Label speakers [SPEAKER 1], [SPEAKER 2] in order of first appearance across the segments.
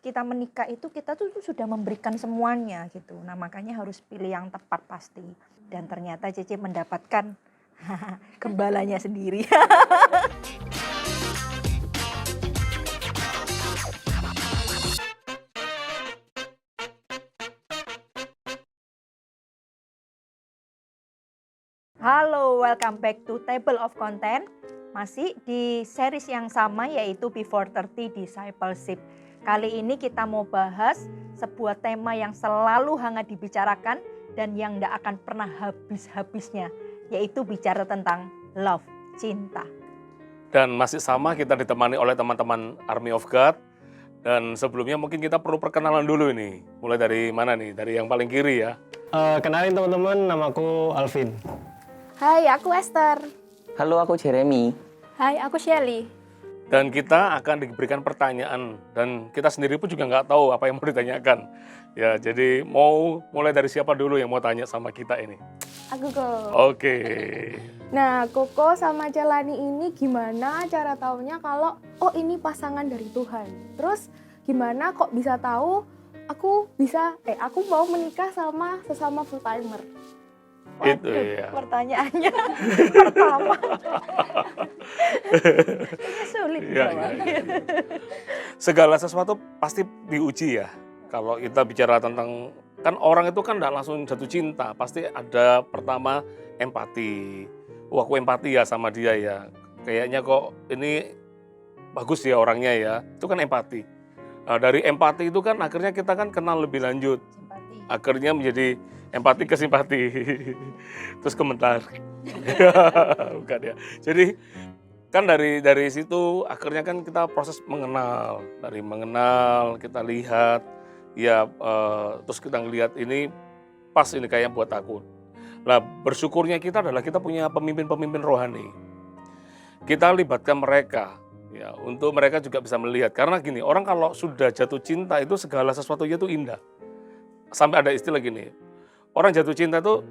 [SPEAKER 1] kita menikah itu kita tuh sudah memberikan semuanya gitu. Nah makanya harus pilih yang tepat pasti. Dan ternyata Cece mendapatkan gembalanya sendiri. Halo, welcome back to Table of Content. Masih di series yang sama yaitu Before 30 Discipleship. Kali ini kita mau bahas sebuah tema yang selalu hangat dibicarakan dan yang tidak akan pernah habis-habisnya, yaitu bicara tentang love, cinta.
[SPEAKER 2] Dan masih sama kita ditemani oleh teman-teman Army of God. Dan sebelumnya mungkin kita perlu perkenalan dulu ini. Mulai dari mana nih? Dari yang paling kiri ya.
[SPEAKER 3] Kenalin teman-teman, namaku Alvin.
[SPEAKER 4] Hai, aku Esther.
[SPEAKER 5] Halo, aku Jeremy.
[SPEAKER 4] Hai, aku Shelly.
[SPEAKER 2] Dan kita akan diberikan pertanyaan. Dan kita sendiri pun juga nggak tahu apa yang mau ditanyakan. Ya, jadi mau mulai dari siapa dulu yang mau tanya sama kita ini?
[SPEAKER 4] Aku kok.
[SPEAKER 2] Oke.
[SPEAKER 4] Nah, Koko sama Celani ini gimana cara taunya kalau ini pasangan dari Tuhan? Terus gimana kok bisa tahu aku mau menikah sama sesama full timer?
[SPEAKER 2] Itu ya.
[SPEAKER 1] Pertanyaannya pertama. Ini sulit
[SPEAKER 2] Ya,
[SPEAKER 1] jawabnya.
[SPEAKER 2] Segala sesuatu pasti diuji ya. Kalau kita bicara tentang, kan orang itu kan tidak langsung jatuh cinta. Pasti ada pertama empati. Wah, aku empati ya sama dia ya. Kayaknya kok ini bagus ya orangnya ya. Itu kan empati. Nah, dari empati itu kan akhirnya kita kan kenal lebih lanjut.
[SPEAKER 1] Simpati.
[SPEAKER 2] Akhirnya menjadi empati ke simpati. Terus komentar. Bukan ya. Jadi kan dari situ akhirnya kan kita proses mengenal. Dari mengenal kita lihat ya, terus kita ngelihat ini pas ini kayak buat aku. Nah, bersyukurnya kita adalah kita punya pemimpin-pemimpin rohani. Kita libatkan mereka ya untuk mereka juga bisa melihat. Karena gini, orang kalau sudah jatuh cinta itu segala sesuatunya itu indah. Sampai ada istilah gini, orang jatuh cinta itu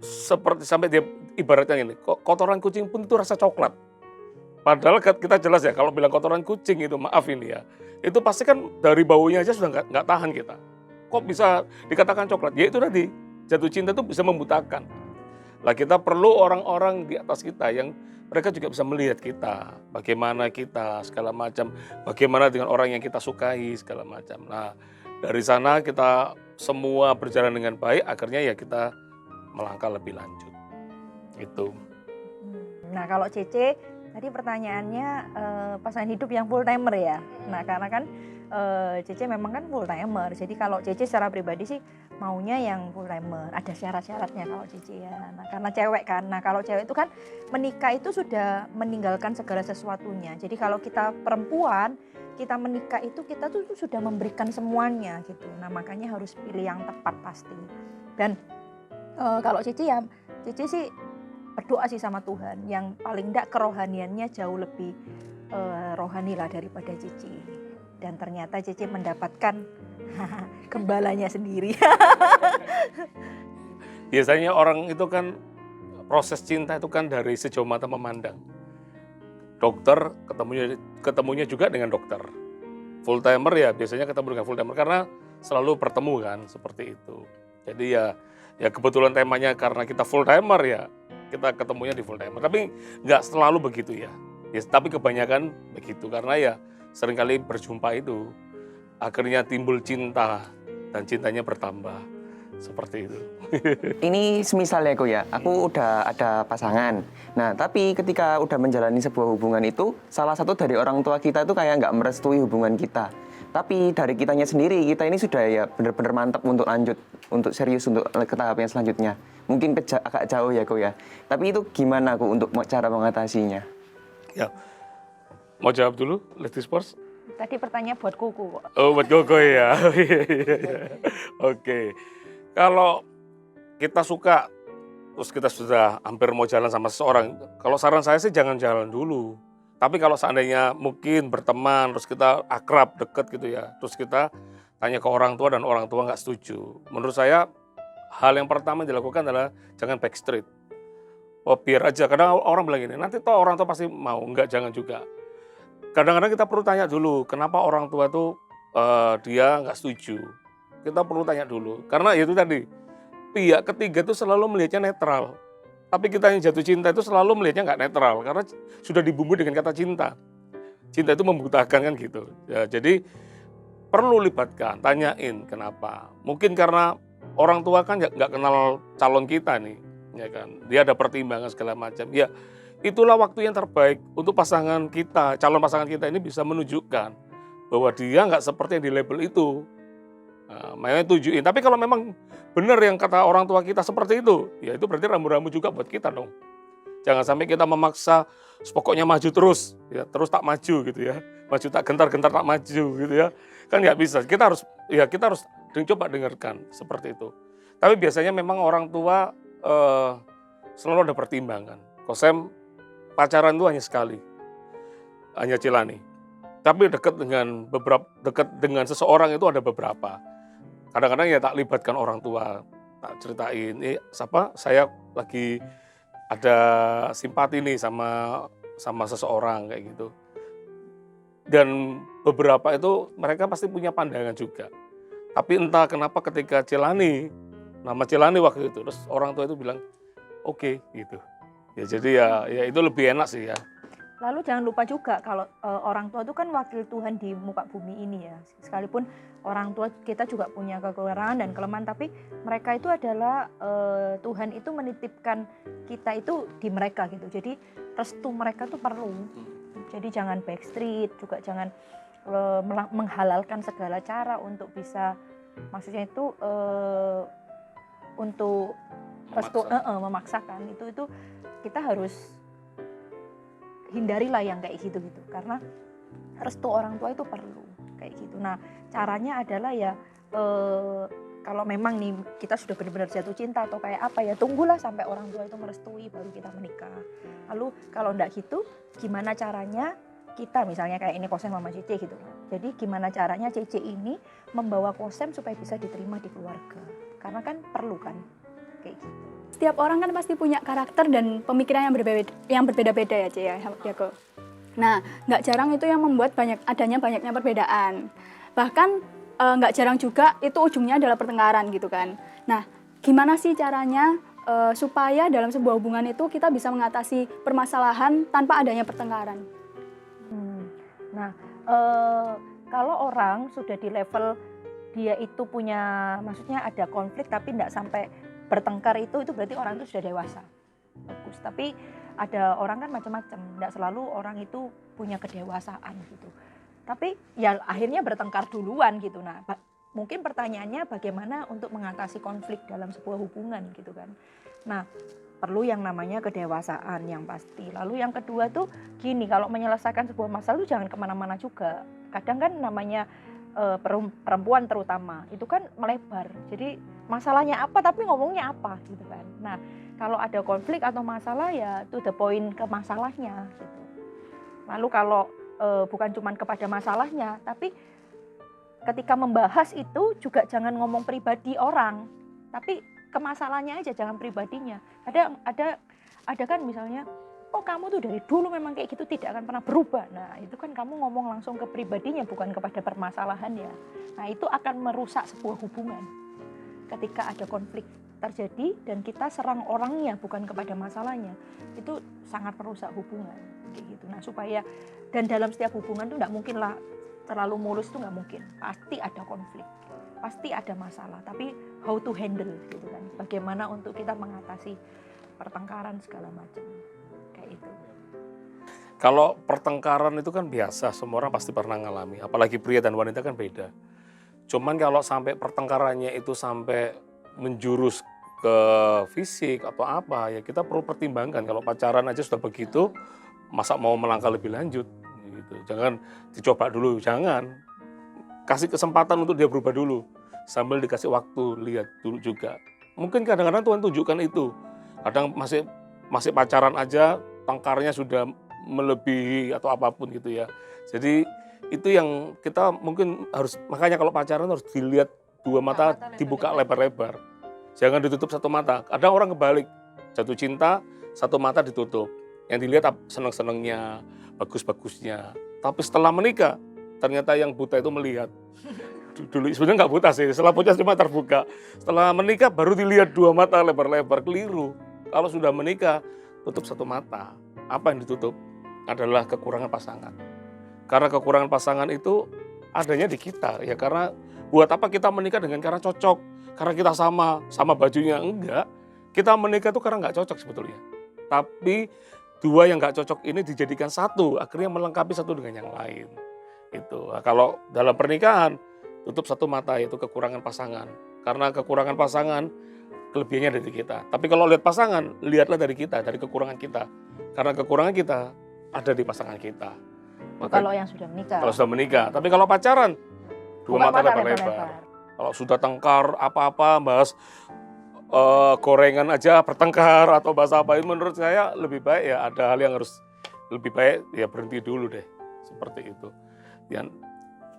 [SPEAKER 2] seperti sampai dia ibaratnya gini, kotoran kucing pun itu rasa coklat. Padahal kita jelas ya kalau bilang kotoran kucing itu, maaf ini ya, itu pasti kan dari baunya aja sudah nggak tahan kita. Kok bisa dikatakan coklat? Ya itu tadi, jatuh cinta itu bisa membutakan. Lah kita perlu orang-orang di atas kita yang mereka juga bisa melihat kita, bagaimana kita segala macam, bagaimana dengan orang yang kita sukai segala macam. Nah dari sana kita semua berjalan dengan baik, akhirnya ya kita melangkah lebih lanjut. Itu.
[SPEAKER 1] Nah kalau Cece, tadi pertanyaannya pasangan hidup yang full timer ya. Nah karena kan Cece memang kan full timer. Jadi kalau Cece secara pribadi sih maunya yang full timer. Ada syarat-syaratnya kalau Cece ya. Nah karena cewek kan. Nah kalau cewek itu kan menikah itu sudah meninggalkan segala sesuatunya. Jadi kalau kita perempuan, kita menikah itu kita tuh sudah memberikan semuanya gitu. Nah makanya harus pilih yang tepat pasti. Dan kalau Cece ya, Cece sih berdoa sih sama Tuhan, yang paling enggak kerohaniannya jauh lebih rohani lah daripada Cici. Dan ternyata Cici mendapatkan gembalanya sendiri.
[SPEAKER 2] Biasanya orang itu kan proses cinta itu kan dari sejauh mata memandang. Dokter ketemunya juga dengan dokter. Full timer ya biasanya ketemu dengan full timer karena selalu bertemu kan seperti itu. Jadi ya kebetulan temanya karena kita full timer ya, kita ketemunya di full timer. Tapi nggak selalu begitu ya. Tapi kebanyakan begitu karena ya seringkali berjumpa itu akhirnya timbul cinta dan cintanya bertambah seperti itu.
[SPEAKER 5] Ini semisal ya, aku udah ada pasangan. Nah, tapi ketika udah menjalani sebuah hubungan itu, salah satu dari orang tua kita itu kayak nggak merestui hubungan kita. Tapi dari kitanya sendiri, kita ini sudah ya benar-benar mantap untuk lanjut, untuk serius, untuk ke tahap yang selanjutnya. Mungkin agak jauh ya. Tapi itu gimana untuk cara mengatasinya?
[SPEAKER 2] Ya, mau jawab dulu, Ladies First?
[SPEAKER 1] Tadi pertanyaan buat Kuku kok.
[SPEAKER 2] Oh, buat Koko ya. Oke. Kalau kita suka, terus kita sudah hampir mau jalan sama seseorang, kalau saran saya sih jangan jalan dulu. Tapi kalau seandainya mungkin berteman, terus kita akrab, deket gitu ya, terus kita tanya ke orang tua dan orang tua nggak setuju. Menurut saya, hal yang pertama yang dilakukan adalah jangan backstreet. Oh biar aja, kadang orang bilang gini, nanti toh orang tua pasti mau, enggak, jangan juga. Kadang-kadang kita perlu tanya dulu, kenapa orang tua tuh dia nggak setuju, kita perlu tanya dulu. Karena itu tadi, pihak ketiga itu selalu melihatnya netral. Tapi kita yang jatuh cinta itu selalu melihatnya nggak netral, karena sudah dibumbui dengan kata cinta. Cinta itu membutakan kan gitu. Ya, jadi perlu libatkan, tanyain kenapa. Mungkin karena orang tua kan nggak kenal calon kita nih, ya kan. Dia ada pertimbangan segala macam. Ya, itulah waktu yang terbaik untuk pasangan kita, calon pasangan kita ini bisa menunjukkan bahwa dia nggak seperti yang di label itu. Nah, makanya tujuin. Tapi kalau memang benar yang kata orang tua kita seperti itu, ya itu berarti rambu-rambu juga buat kita dong. Jangan sampai kita memaksa, pokoknya maju terus, ya terus tak maju gitu ya. Maju tak gentar-gentar tak maju gitu ya. Kan nggak bisa. Kita harus coba dengarkan seperti itu. Tapi biasanya memang orang tua selalu ada pertimbangan. Kosem pacaran itu hanya sekali, hanya Celani. Tapi dekat dengan seseorang itu ada beberapa. Kadang-kadang ya tak libatkan orang tua, tak ceritain, saya lagi ada simpati nih sama seseorang kayak gitu. Dan beberapa itu mereka pasti punya pandangan juga. Tapi entah kenapa ketika nama Celani waktu itu, terus orang tua itu bilang oke, gitu. Ya jadi ya itu lebih enak sih ya.
[SPEAKER 1] Lalu jangan lupa juga kalau orang tua itu kan wakil Tuhan di muka bumi ini ya. Sekalipun orang tua kita juga punya kekurangan dan kelemahan, tapi mereka itu adalah Tuhan itu menitipkan kita itu di mereka gitu. Jadi restu mereka tuh perlu. Jadi jangan backstreet, juga jangan menghalalkan segala cara untuk bisa, maksudnya itu untuk restu memaksakan itu kita harus hindarilah yang kayak gitu karena restu orang tua itu perlu kayak gitu. Nah caranya adalah ya kalau memang nih kita sudah benar-benar jatuh cinta atau kayak apa ya, tunggulah sampai orang tua itu merestui baru kita menikah. Lalu kalau enggak gitu gimana caranya kita, misalnya kayak ini Kosem sama Cece gitu, jadi gimana caranya Cece ini membawa Kosem supaya bisa diterima di keluarga, karena kan perlu kan kayak gitu.
[SPEAKER 6] Setiap orang kan pasti punya karakter dan pemikiran yang berbeda-beda ya, Cie, ya, Diago. Nah, nggak jarang itu yang membuat banyaknya perbedaan. Bahkan nggak jarang juga itu ujungnya adalah pertengkaran gitu kan. Nah, gimana sih caranya supaya dalam sebuah hubungan itu kita bisa mengatasi permasalahan tanpa adanya pertengkaran?
[SPEAKER 1] Nah, kalau orang sudah di level dia itu punya, maksudnya ada konflik tapi tidak sampai bertengkar, itu berarti orang itu sudah dewasa. Bagus. Tapi ada orang kan macam-macam, tidak selalu orang itu punya kedewasaan gitu. Tapi ya akhirnya bertengkar duluan gitu. Nah, mungkin pertanyaannya bagaimana untuk mengatasi konflik dalam sebuah hubungan gitu kan. Nah, perlu yang namanya kedewasaan yang pasti. Lalu yang kedua tuh gini, kalau menyelesaikan sebuah masalah itu jangan kemana-mana juga. Kadang kan namanya perempuan terutama itu kan melebar. Jadi masalahnya apa tapi ngomongnya apa gitu kan. Nah, kalau ada konflik atau masalah ya to the point ke masalahnya gitu. Lalu kalau bukan cuma kepada masalahnya, tapi ketika membahas itu juga jangan ngomong pribadi orang, tapi ke masalahnya aja, jangan pribadinya. Ada kan misalnya, oh kamu tuh dari dulu memang kayak gitu, tidak akan pernah berubah. Nah itu kan kamu ngomong langsung ke pribadinya, bukan kepada permasalahannya. Nah itu akan merusak sebuah hubungan. Ketika ada konflik terjadi dan kita serang orangnya bukan kepada masalahnya, itu sangat merusak hubungan kayak gitu. Nah supaya, dan dalam setiap hubungan tuh nggak mungkin lah terlalu mulus, tuh nggak mungkin. Pasti ada konflik, pasti ada masalah. Tapi how to handle gitu kan? Bagaimana untuk kita mengatasi pertengkaran segala macam kayak itu.
[SPEAKER 2] Kalau pertengkaran itu kan biasa, semua orang pasti pernah ngalami. Apalagi pria dan wanita kan beda. Cuman kalau sampai pertengkarannya itu sampai menjurus ke fisik atau apa, ya kita perlu pertimbangkan. Kalau pacaran aja sudah begitu, masa mau melangkah lebih lanjut? Gitu. Jangan dicoba dulu, jangan. Kasih kesempatan untuk dia berubah dulu. Sambil dikasih waktu, lihat dulu juga. Mungkin kadang-kadang Tuhan tunjukkan itu. Kadang masih pacaran aja, tengkarnya sudah melebihi atau apapun gitu ya. Jadi itu yang kita mungkin harus, makanya kalau pacaran harus dilihat dua mata dibuka lebar-lebar. Jangan ditutup satu mata. Ada orang kebalik, jatuh cinta, satu mata ditutup. Yang dilihat seneng-senengnya, bagus-bagusnya. Tapi setelah menikah, ternyata yang buta itu melihat. Dulu sebenarnya nggak buta sih, setelah punya cuma terbuka. Setelah menikah baru dilihat dua mata lebar-lebar, keliru. Kalau sudah menikah, tutup satu mata. Apa yang ditutup? Adalah kekurangan pasangan. Karena kekurangan pasangan itu adanya di kita. Ya karena buat apa kita menikah dengan karena cocok? Karena kita sama bajunya, enggak. Kita menikah itu karena nggak cocok sebetulnya. Tapi dua yang nggak cocok ini dijadikan satu, akhirnya melengkapi satu dengan yang lain. Itu. Nah, kalau dalam pernikahan, tutup satu mata, yaitu kekurangan pasangan. Karena kekurangan pasangan, kelebihannya dari kita. Tapi kalau lihat pasangan, lihatlah dari kita, dari kekurangan kita. Karena kekurangan kita ada di pasangan kita. Maka,
[SPEAKER 1] Kalau yang sudah menikah.
[SPEAKER 2] kalau sudah menikah. Tapi kalau pacaran, dua
[SPEAKER 1] Bukan
[SPEAKER 2] mata lebar-lebar. Kalau sudah tengkar apa-apa, bahas gorengan aja bertengkar atau bahas apa, itu menurut saya lebih baik ya ada hal yang harus lebih baik ya berhenti dulu deh. Seperti itu. Dan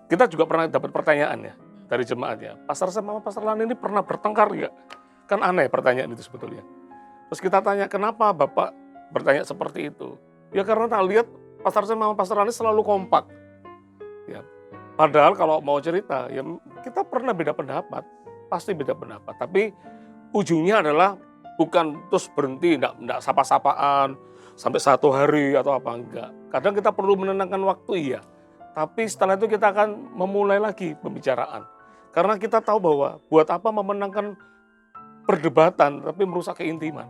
[SPEAKER 2] kita juga pernah dapat pertanyaan ya dari jemaatnya. Pastor Sam sama Pastor Lani ini pernah bertengkar nggak? Kan aneh pertanyaan itu sebetulnya. Terus kita tanya, kenapa Bapak bertanya seperti itu? Ya karena tak lihat Pastor Sam sama Pastor Lani selalu kompak. Ya. Padahal kalau mau cerita, ya kita pernah beda pendapat. Pasti beda pendapat. Tapi ujungnya adalah bukan terus berhenti, enggak sapa-sapaan sampai 1 hari atau apa, enggak. Kadang kita perlu menenangkan waktu, iya. Tapi setelah itu kita akan memulai lagi pembicaraan. Karena kita tahu bahwa buat apa memenangkan perdebatan tapi merusak keintiman.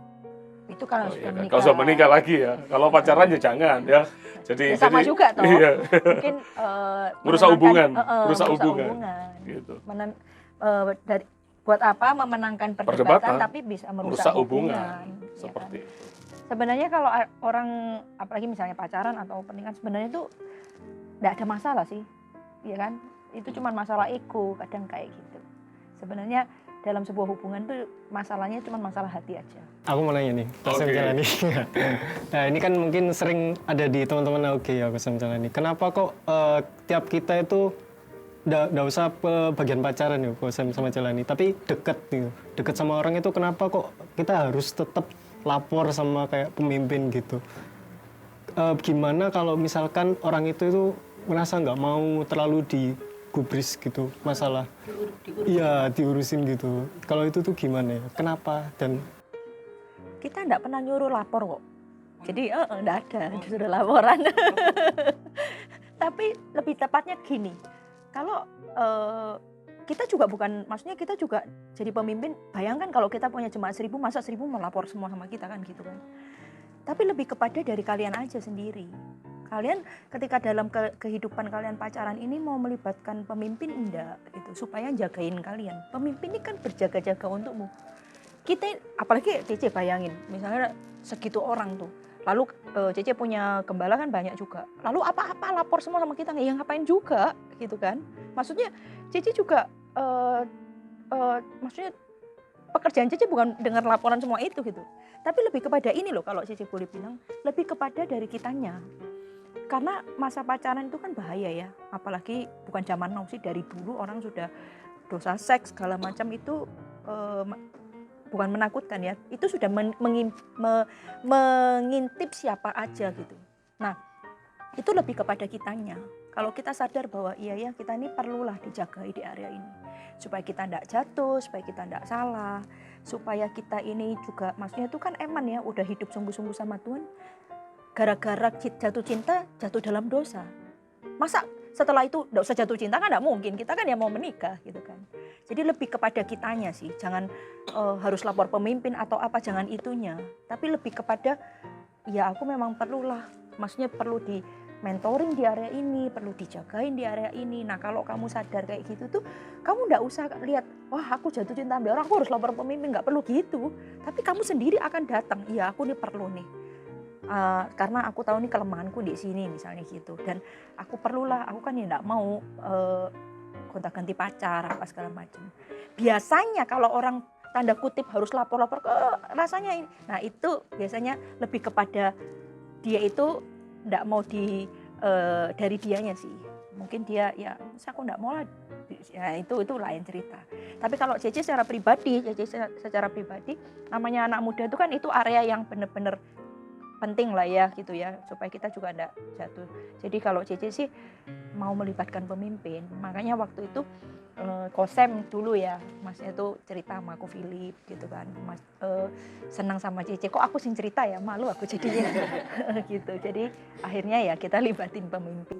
[SPEAKER 1] Itu kalau sudah
[SPEAKER 2] Kan?
[SPEAKER 1] menikah.
[SPEAKER 2] Kalau sudah menikah lagi ya. Kalau pacaran ya jangan ya.
[SPEAKER 1] Ya sama juga toh.
[SPEAKER 2] Iya.
[SPEAKER 1] Mungkin
[SPEAKER 2] Merusak hubungan,
[SPEAKER 1] merusak
[SPEAKER 2] hubungan.
[SPEAKER 1] hubungan.
[SPEAKER 2] Gitu.
[SPEAKER 1] Buat apa memenangkan perdebatan tapi bisa merusak hubungan. Ya
[SPEAKER 2] Seperti
[SPEAKER 1] kan?
[SPEAKER 2] itu.
[SPEAKER 1] Sebenarnya kalau orang apalagi misalnya pacaran atau pernikahan sebenarnya itu enggak ada masalah sih. Ya kan? Itu cuma masalah ego kadang kayak gitu. Sebenarnya dalam sebuah hubungan tuh masalahnya cuma masalah hati aja.
[SPEAKER 3] Aku mau nanya nih, Pak Sam Jalani. Nah ini kan mungkin sering ada di teman-teman oke ya, Pak Sam Jalani. Kenapa kok tiap kita itu nggak usah bagian pacaran ya, Pak Sam sama Jalani, tapi dekat gitu. Dekat sama orang itu kenapa kok kita harus tetap lapor sama kayak pemimpin gitu. Gimana kalau misalkan orang itu merasa nggak mau terlalu digubris gitu masalah. Iya, diurusin gitu. Kalau itu tuh gimana ya? Kenapa? Dan
[SPEAKER 1] Kita enggak pernah nyuruh lapor kok. Jadi enggak ada sudah laporan. Tapi lebih tepatnya gini. Kalau kita juga bukan, maksudnya kita juga jadi pemimpin, bayangkan kalau kita punya jemaat 1000, masa 1000 mau lapor semua sama kita kan gitu kan. Tapi lebih kepada dari kalian aja sendiri. Kalian ketika dalam kehidupan kalian pacaran ini mau melibatkan pemimpin enggak gitu, supaya jagain kalian. Pemimpin ini kan berjaga-jaga untukmu. Kita, apalagi Cece bayangin, misalnya segitu orang tuh. Lalu Cece punya gembala kan banyak juga. Lalu apa-apa lapor semua sama kita, ya ngapain juga gitu kan. Maksudnya Cece juga, maksudnya pekerjaan Cece bukan dengar laporan semua itu gitu. Tapi lebih kepada ini loh kalau Cece boleh bilang, lebih kepada dari kitanya. Karena masa pacaran itu kan bahaya ya, apalagi bukan zaman now sih, dari dulu orang sudah dosa seks segala macam itu bukan menakutkan ya, itu sudah mengintip siapa aja gitu. Nah itu lebih kepada kitanya. Kalau kita sadar bahwa iya ya kita ini perlulah dijagai di area ini, supaya kita tidak jatuh, supaya kita tidak salah, supaya kita ini juga, maksudnya itu kan eman ya, udah hidup sungguh-sungguh sama Tuhan. Gara-gara jatuh cinta, jatuh dalam dosa. Masa setelah itu enggak usah jatuh cinta kan enggak mungkin, kita kan ya mau menikah gitu kan. Jadi lebih kepada kitanya sih, jangan harus lapor pemimpin atau apa, jangan itunya. Tapi lebih kepada, ya aku memang perlulah, maksudnya perlu di mentoring di area ini, perlu dijagain di area ini. Nah kalau kamu sadar kayak gitu tuh, kamu enggak usah lihat, wah aku jatuh cinta sama orang, aku harus lapor pemimpin, enggak perlu gitu. Tapi kamu sendiri akan datang, iya aku nih perlu nih. Karena aku tahu nih kelemahanku di sini misalnya gitu, dan aku perlulah, aku kan ya enggak mau gonta-ganti pacar apa segala macam. Biasanya kalau orang tanda kutip harus lapor-lapor ke rasanya ini, nah itu biasanya lebih kepada dia itu enggak mau dari dianya sih. Mungkin dia ya aku enggak mau lah, ya itu lain cerita. Tapi kalau Cece secara pribadi, namanya anak muda itu kan itu area yang benar-benar penting lah ya gitu ya, supaya kita juga enggak jatuh. Jadi kalau Cece sih mau melibatkan pemimpin, makanya waktu itu Kosem dulu ya, masnya itu cerita sama aku Philip gitu kan, Mas senang sama Cece, kok aku sing cerita ya, malu aku jadinya gitu. Jadi akhirnya ya kita libatin pemimpin.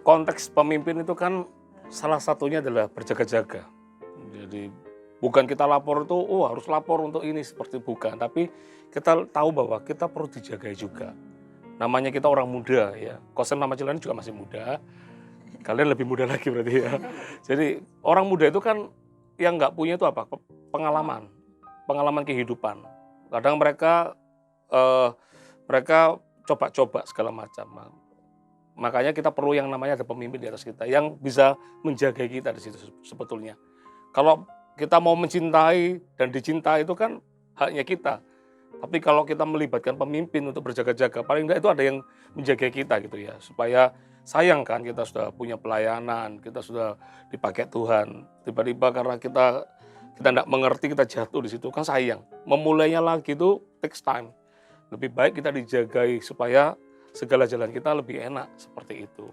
[SPEAKER 2] Konteks pemimpin itu kan salah satunya adalah berjaga-jaga. Jadi bukan kita lapor itu, harus lapor untuk ini, seperti bukan. Tapi kita tahu bahwa kita perlu dijaga juga. Namanya kita orang muda ya, Kosem nama Celani juga masih muda. Kalian lebih muda lagi berarti ya. Jadi orang muda itu kan yang nggak punya itu apa? Pengalaman kehidupan. Kadang mereka coba-coba segala macam. Makanya kita perlu yang namanya ada pemimpin di atas kita yang bisa menjaga kita di situ sebetulnya. Kalau kita mau mencintai dan dicintai itu kan haknya kita. Tapi kalau kita melibatkan pemimpin untuk berjaga-jaga, paling tidak itu ada yang menjaga kita gitu ya. Supaya sayang kan kita sudah punya pelayanan, kita sudah dipakai Tuhan. Tiba-tiba karena kita tidak mengerti, kita jatuh di situ kan sayang. Memulainya lagi itu takes time. Lebih baik kita dijagai supaya segala jalan kita lebih enak, seperti itu.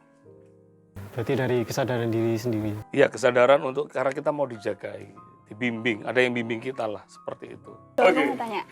[SPEAKER 3] Berarti dari kesadaran diri sendiri.
[SPEAKER 2] Iya, kesadaran untuk karena kita mau dijagai, dibimbing, ada yang bimbing kita lah, seperti itu.
[SPEAKER 6] Aku mau tanya,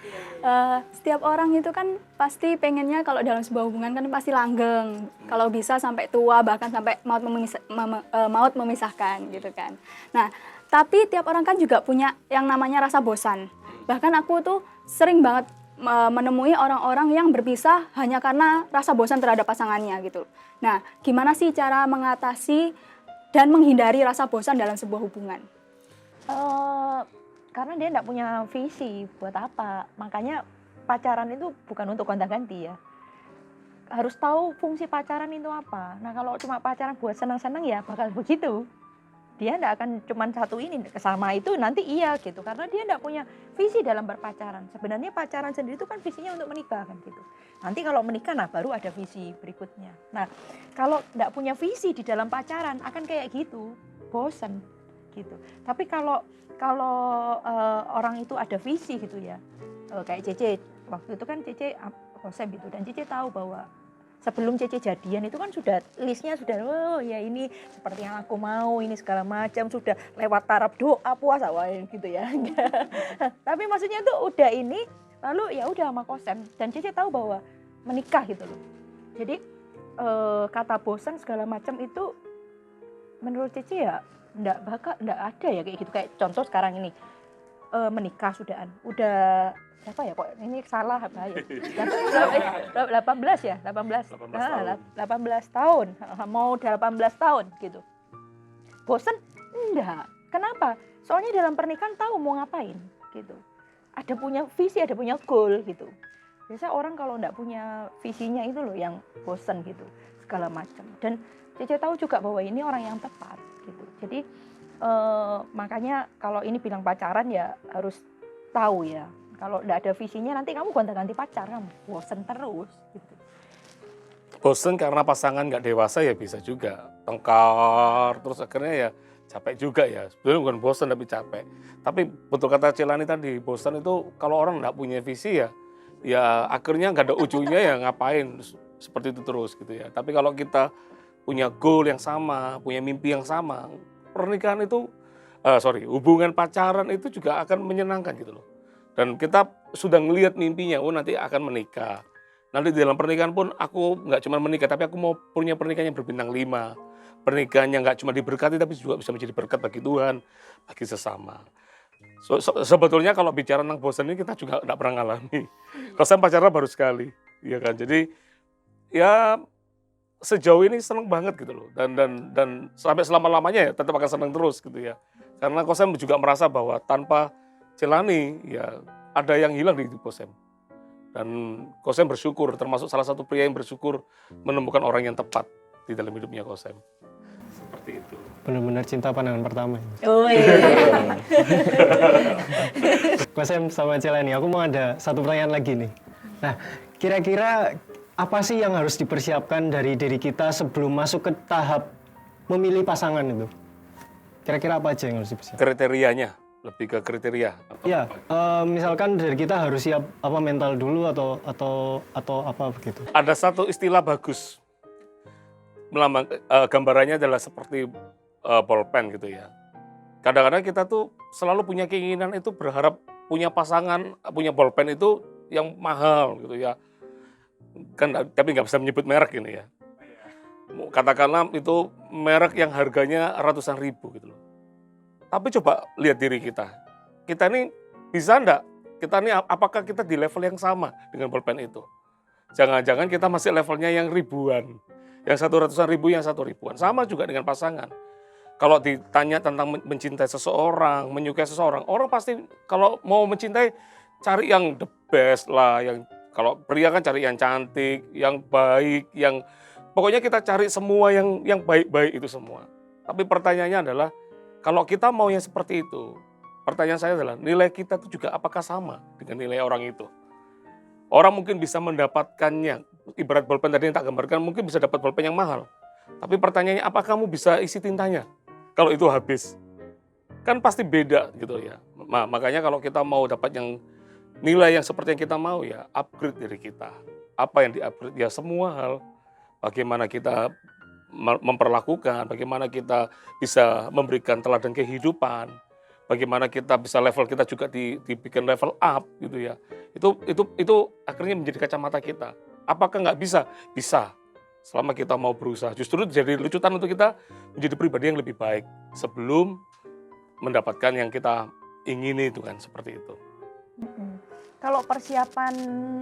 [SPEAKER 6] setiap orang itu kan pasti pengennya kalau dalam sebuah hubungan kan pasti langgeng, kalau bisa sampai tua, bahkan sampai maut memisahkan gitu kan. Nah, tapi tiap orang kan juga punya yang namanya rasa bosan. Bahkan aku tuh sering banget menemui orang-orang yang berpisah hanya karena rasa bosan terhadap pasangannya gitu. Nah, gimana sih cara mengatasi dan menghindari rasa bosan dalam sebuah hubungan?
[SPEAKER 1] Karena dia enggak punya visi buat apa. Makanya pacaran itu bukan untuk gonta-ganti ya. Harus tahu fungsi pacaran itu apa. Nah, kalau cuma pacaran buat senang-senang ya bakal begitu. Dia enggak akan cuma satu ini, sama itu nanti iya gitu. Karena dia enggak punya visi dalam berpacaran. Sebenarnya pacaran sendiri itu kan visinya untuk menikah kan gitu. Nanti kalau menikah, nah baru ada visi berikutnya. Nah, kalau enggak punya visi di dalam pacaran akan kayak gitu, bosan gitu. Tapi kalau orang itu ada visi gitu ya, kayak Cece, waktu itu kan Cece Kosem gitu, dan Cece tahu bahwa sebelum Cece jadian itu kan sudah listnya sudah, ya ini seperti yang aku mau, ini segala macam, sudah lewat taraf doa puasa gitu ya. Tapi maksudnya itu udah ini, lalu ya udah sama Kosem, dan Cece tahu bahwa menikah gitu loh. Jadi kata bosan segala macam itu menurut Cece ya enggak ada ya kayak gitu. Kayak contoh sekarang ini menikah udah berapa ya, kok ini salah apa ya? 18 ya, 18 tahun, mau 18 tahun gitu. Bosan? Enggak. Kenapa? Soalnya dalam pernikahan tahu mau ngapain gitu. Ada punya visi, ada punya goal gitu. Biasanya orang kalau enggak punya visinya itu loh yang bosan gitu, segala macam. Dan Cece tahu juga bahwa ini orang yang tepat gitu. Jadi makanya kalau ini bilang pacaran ya harus tahu ya. Kalau enggak ada visinya nanti kamu gonta-ganti pacar, kamu bosen terus gitu.
[SPEAKER 2] Bosen karena pasangan nggak dewasa ya bisa juga. Tengkar, terus akhirnya ya capek juga ya. Sebenarnya bukan bosen tapi capek. Tapi betul kata Celani tadi, bosen itu kalau orang nggak punya visi ya akhirnya nggak ada ujungnya ya ngapain seperti itu terus gitu ya. Tapi kalau kita punya goal yang sama, punya mimpi yang sama, pernikahan itu, hubungan pacaran itu juga akan menyenangkan gitu loh. Dan kita sudah ngelihat mimpinya, nanti akan menikah. Nanti di dalam pernikahan pun aku nggak cuma menikah, tapi aku mau punya pernikahan yang berbintang 5. Pernikahan yang nggak cuma diberkati, tapi juga bisa menjadi berkat bagi Tuhan, bagi sesama. Sebetulnya kalau bicara tentang bosan ini kita juga nggak pernah ngalami. Kalau saya pacaran baru sekali, ya kan. Jadi ya sejauh ini senang banget gitu loh. Dan sampai selama-lamanya ya tetap akan senang terus gitu ya. Karena Kosem juga merasa bahwa tanpa Celani ya ada yang hilang di hidup Kosem. Dan Kosem bersyukur, termasuk salah satu pria yang bersyukur menemukan orang yang tepat di dalam hidupnya Kosem. Seperti itu.
[SPEAKER 3] Benar-benar cinta pandangan pertama.
[SPEAKER 1] Oh iya.
[SPEAKER 3] Kosem sama Celani, aku mau ada satu pertanyaan lagi nih. Nah, kira-kira apa sih yang harus dipersiapkan dari diri kita sebelum masuk ke tahap memilih pasangan itu? Kira-kira apa aja yang harus dipersiapkan?
[SPEAKER 2] Kriterianya. lebih ke kriteria.
[SPEAKER 3] Ya, misalkan dari kita harus siap apa mental dulu atau apa begitu.
[SPEAKER 2] Ada satu istilah bagus, gambarannya adalah seperti bolpen gitu ya. Kadang-kadang kita tuh selalu punya keinginan itu berharap punya pasangan, punya bolpen itu yang mahal gitu ya. Kan tapi nggak bisa menyebut merek ini ya. Katakanlah itu merek yang harganya ratusan ribu gitu loh. Tapi coba lihat diri kita. Kita ini bisa enggak? Kita ini apakah kita di level yang sama dengan bolpen itu? Jangan-jangan kita masih levelnya yang ribuan. Yang 100-an ribu, yang 1 ribuan. Sama juga dengan pasangan. Kalau ditanya tentang mencintai seseorang, menyukai seseorang, orang pasti kalau mau mencintai cari yang the best lah. Yang kalau pria kan cari yang cantik, yang baik, yang pokoknya kita cari semua yang baik-baik itu semua. Tapi pertanyaannya adalah, kalau kita mau yang seperti itu, pertanyaan saya adalah nilai kita itu juga apakah sama dengan nilai orang itu? Orang mungkin bisa mendapatkannya, ibarat bolpen tadi yang tak gambarkan, mungkin bisa dapat bolpen yang mahal. Tapi pertanyaannya, apakah kamu bisa isi tintanya kalau itu habis? Kan pasti beda gitu ya. Nah, makanya kalau kita mau dapat yang nilai yang seperti yang kita mau ya, upgrade diri kita. Apa yang di-upgrade? Ya semua hal. Bagaimana kita memperlakukan, bagaimana kita bisa memberikan teladan kehidupan, bagaimana kita bisa level kita juga dibikin level up gitu ya. Itu akhirnya menjadi kacamata kita. Apakah nggak bisa? Bisa. Selama kita mau berusaha. Justru jadi lucutan untuk kita menjadi pribadi yang lebih baik sebelum mendapatkan yang kita ingini itu kan, seperti itu.
[SPEAKER 1] Kalau persiapan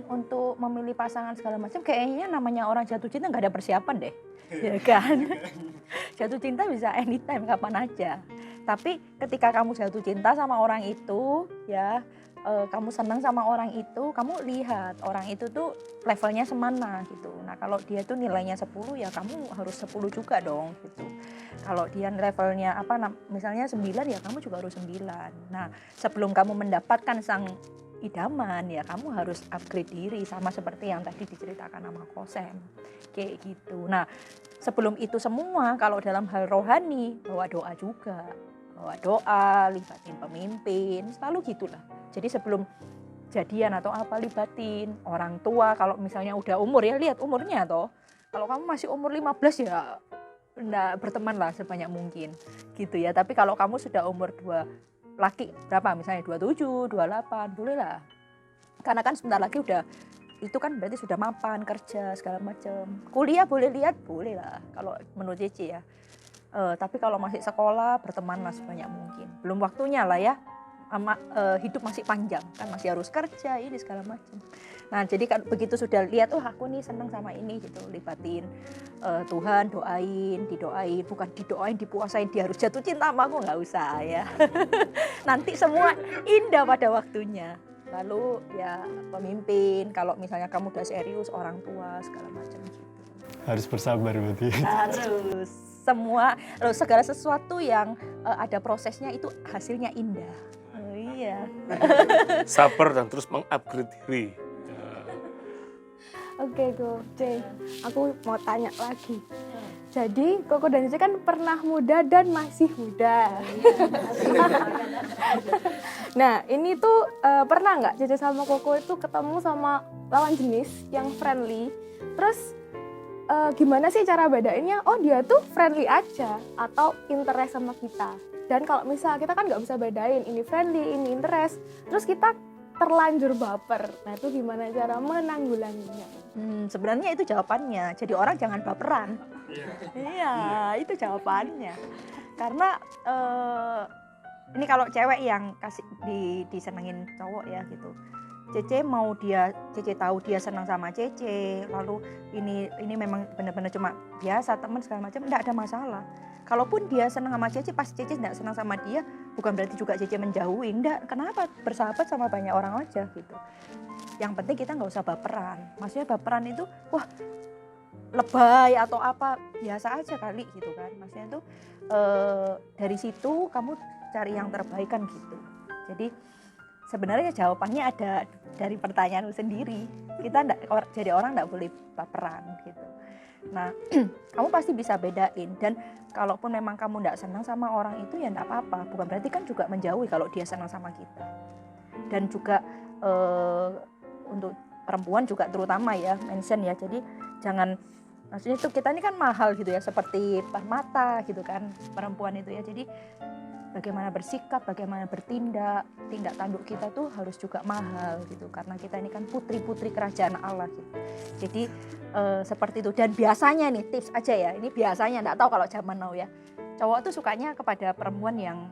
[SPEAKER 1] untuk memilih pasangan segala macam, kayaknya namanya orang jatuh cinta nggak ada persiapan deh, ya kan? Jatuh cinta bisa anytime, kapan aja. Tapi ketika kamu jatuh cinta sama orang itu, ya kamu senang sama orang itu, kamu lihat orang itu tuh levelnya semana gitu. Nah kalau dia tuh nilainya 10, ya kamu harus 10 juga dong gitu. Kalau dia levelnya misalnya 9, ya kamu juga harus 9. Nah sebelum kamu mendapatkan sang idaman, ya kamu harus upgrade diri, sama seperti yang tadi diceritakan sama Kosem kayak gitu. Nah sebelum itu semua, kalau dalam hal rohani, bawa doa juga, bawa doa, libatin pemimpin, selalu gitulah. Jadi sebelum jadian atau apa, libatin orang tua. Kalau misalnya udah umur, ya lihat umurnya toh. Kalau kamu masih umur 15, ya enggak, berteman lah sebanyak mungkin gitu ya. Tapi kalau kamu sudah umur 2, laki berapa misalnya 27, 28, boleh lah. Karena kan sebentar lagi udah, itu kan berarti sudah mapan, kerja segala macam. Kuliah boleh lihat, boleh lah kalau menurut Cece ya. Tapi kalau masih sekolah, berteman lah sebanyak mungkin. Belum waktunya lah ya. Hidup masih panjang kan, masih harus kerja ini segala macam. Nah jadi kan begitu sudah lihat, aku nih seneng sama ini gitu, libatin Tuhan, didoain, bukan didoain, dipuasain, dia harus jatuh cinta sama aku, nggak usah ya. Nanti semua indah pada waktunya. Lalu ya pemimpin, kalau misalnya kamu udah serius, orang tua segala macam gitu.
[SPEAKER 3] Harus bersabar berarti.
[SPEAKER 1] Harus segala sesuatu yang ada prosesnya itu hasilnya indah. Oh iya.
[SPEAKER 2] Sabar dan terus mengupgrade diri.
[SPEAKER 4] Oke, Cece, aku mau tanya lagi. Jadi, Koko dan Cece kan pernah muda dan masih muda. Nah, ini tuh pernah nggak Cece sama Koko itu ketemu sama lawan jenis yang friendly? Terus gimana sih cara bedainnya? Oh, dia tuh friendly aja atau interest sama kita? Dan kalau misal kita kan nggak bisa bedain ini friendly, ini interest, terus kita terlanjur baper. Nah itu gimana cara menanggulanginya?
[SPEAKER 1] Sebenarnya itu jawabannya. Jadi orang jangan baperan. Iya, itu jawabannya. Karena ini kalau cewek yang disenengin cowok ya gitu. Cece tahu dia senang sama Cece, lalu ini memang benar-benar cuma biasa teman segala macam, enggak ada masalah. Kalaupun dia senang sama Cece, pas Cece enggak senang sama dia, bukan berarti juga Cece menjauhi, enggak. Kenapa? Bersahabat sama banyak orang aja gitu. Yang penting kita nggak usah baperan. Maksudnya baperan itu, wah lebay atau apa, biasa aja kali gitu kan. Maksudnya itu dari situ kamu cari yang terbaik kan gitu. Jadi sebenarnya jawabannya ada dari pertanyaanmu sendiri. Kita jadi orang enggak boleh baperan gitu. Nah, kamu pasti bisa bedain. Dan kalaupun memang kamu nggak senang sama orang itu ya nggak apa-apa. Bukan berarti kan juga menjauhi kalau dia senang sama kita. Dan juga untuk perempuan juga terutama ya, mention ya. Jadi jangan, maksudnya itu kita ini kan mahal gitu ya, seperti permata gitu kan perempuan itu ya. Jadi bagaimana bersikap, bagaimana bertindak, tindak tanduk kita tuh harus juga mahal gitu. Karena kita ini kan putri-putri kerajaan Allah gitu. Jadi seperti itu. Dan biasanya nih tips aja ya, ini biasanya, nggak tahu kalau zaman now ya. Cowok tuh sukanya kepada perempuan yang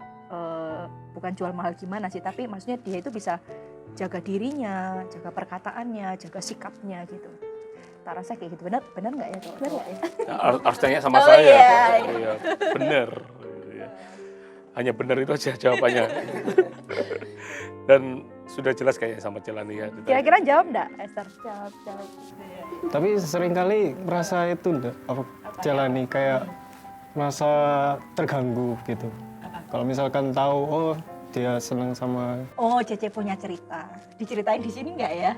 [SPEAKER 1] bukan jual mahal gimana sih, tapi maksudnya dia itu bisa jaga dirinya, jaga perkataannya, jaga sikapnya gitu. Tak rasa kayak gitu, benar nggak ya cowok? Benar ya?
[SPEAKER 2] Harus tanya sama
[SPEAKER 1] Oh,
[SPEAKER 2] saya.
[SPEAKER 1] iya.
[SPEAKER 2] Iya, bener. Hanya benar itu aja jawabannya. Dan sudah jelas kayaknya sama Celani ya.
[SPEAKER 1] Kira-kira jawab enggak, Esther?
[SPEAKER 4] Jawab.
[SPEAKER 3] Tapi seringkali merasa itu enggak apa Celani kayak merasa terganggu gitu. Kalau misalkan tahu oh dia senang sama
[SPEAKER 1] Oh, Cece punya cerita. Diceritain di sini enggak ya?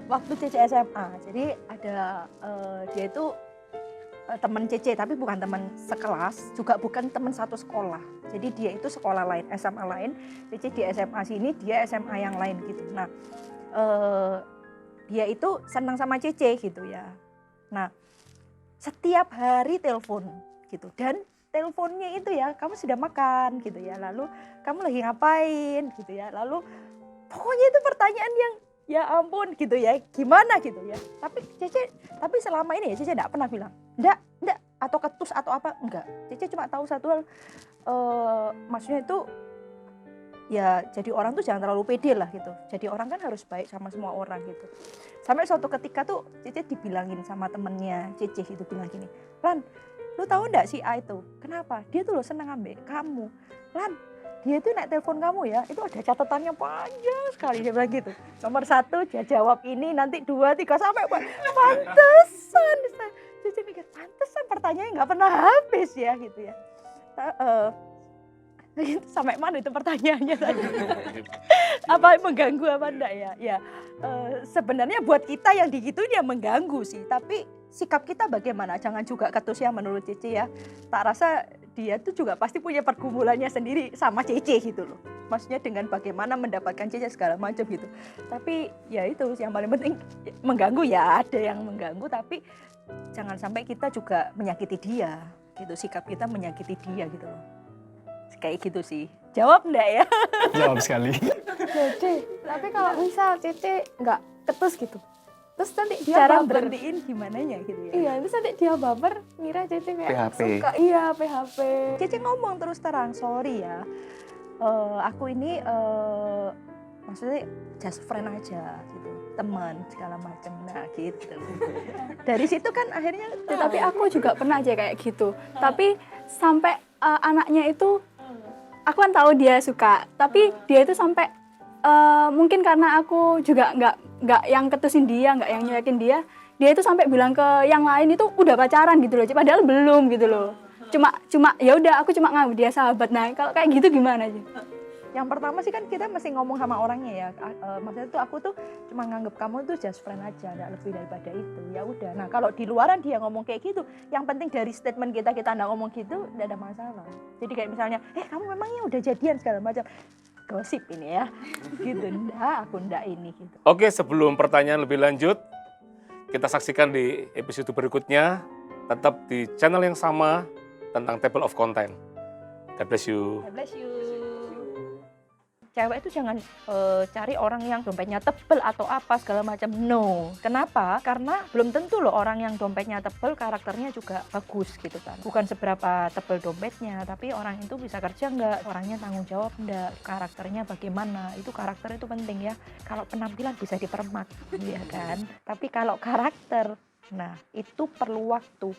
[SPEAKER 1] Waktu Cece SMA, jadi ada dia itu teman Cece, tapi bukan teman sekelas, juga bukan teman satu sekolah. Jadi dia itu sekolah lain, SMA lain, Cece di SMA sini, dia SMA yang lain gitu. Nah, dia itu senang sama Cece gitu ya. Nah, setiap hari telepon gitu, dan teleponnya itu ya, kamu sudah makan gitu ya, lalu kamu lagi ngapain gitu ya, lalu pokoknya itu pertanyaan yang ya ampun gitu ya, gimana gitu ya. Tapi selama ini ya Cece enggak pernah bilang, enggak, atau ketus atau apa, enggak. Cece cuma tahu satu hal, maksudnya itu ya jadi orang tuh jangan terlalu pede lah gitu. Jadi orang kan harus baik sama semua orang gitu. Sampai suatu ketika tuh Cece dibilangin sama temennya Cece itu bilang gini, Lan, lu tahu enggak si A itu, kenapa? Dia tuh lo seneng ambek kamu. Lan, dia itu naik telepon kamu ya, itu ada catatannya panjang sekali, dia bilang gitu. Nomor 1 dia jawab ini, nanti 2, 3 sampai pantesan. Cici mikir pantesan pertanyaannya nggak pernah habis ya gitu ya. Sampai mana itu pertanyaannya tadi? Apa mengganggu apa enggak ya? Ya sebenarnya buat kita yang digituin ya mengganggu sih, tapi sikap kita bagaimana? Jangan juga ketus ya menurut Cici ya. Tak rasa dia tuh juga pasti punya pergumulannya sendiri sama Cece gitu loh. Maksudnya dengan bagaimana mendapatkan Cece segala macam gitu. Tapi ya itu yang paling penting, mengganggu ya ada yang mengganggu, tapi jangan sampai kita juga menyakiti dia gitu. Sikap kita menyakiti dia gitu loh. Kayak gitu sih. Jawab enggak ya?
[SPEAKER 3] jawab sekali.
[SPEAKER 4] Cece, tapi kalau misal Cece nggak ketus gitu, terus nanti dia
[SPEAKER 1] Cara
[SPEAKER 4] baper.
[SPEAKER 1] berhentiin gimana ya gitu ya.
[SPEAKER 4] Iya, terus nanti dia baper, ngira Cece kayak
[SPEAKER 5] PHP.
[SPEAKER 4] suka. Iya, PHP.
[SPEAKER 1] Cece ngomong terus terang, sorry ya, aku ini maksudnya just friend aja gitu, teman segala macam, nah gitu. Dari situ kan akhirnya
[SPEAKER 6] Ya, tapi aku juga pernah aja kayak gitu. Tapi sampai anaknya itu, aku kan tahu dia suka, tapi dia itu sampai mungkin karena aku juga nggak yang ketusin dia, nggak yang nyuekin dia itu sampai bilang ke yang lain itu udah pacaran gitu loh, padahal belum gitu loh. Cuma ya udah, aku cuma nganggap dia sahabat. Nah kalau kayak gitu gimana sih?
[SPEAKER 1] yang pertama sih kan kita mesti ngomong sama orangnya ya. Maksudnya tuh aku tuh cuma nganggep kamu tuh just friend aja, nggak lebih daripada itu. Ya udah. Nah kalau di luaran dia ngomong kayak gitu, yang penting dari statement kita nggak ngomong gitu, nggak ada masalah. Jadi kayak misalnya, kamu memangnya udah jadian segala macam, gosip ini ya, gitu. Nggak, aku nggak ini gitu.
[SPEAKER 2] Oke, sebelum pertanyaan lebih lanjut, kita saksikan di episode berikutnya, tetap di channel yang sama tentang Table of Content. God bless you.
[SPEAKER 1] God bless you. Cewek itu jangan cari orang yang dompetnya tebel atau apa segala macam. No. Kenapa? Karena belum tentu loh orang yang dompetnya tebel karakternya juga bagus gitu kan. Bukan seberapa tebel dompetnya, tapi orang itu bisa kerja enggak, orangnya tanggung jawab enggak, karakternya bagaimana. Itu karakter itu penting ya. Kalau penampilan bisa dipermak, ya kan. Tapi kalau karakter, nah itu perlu waktu.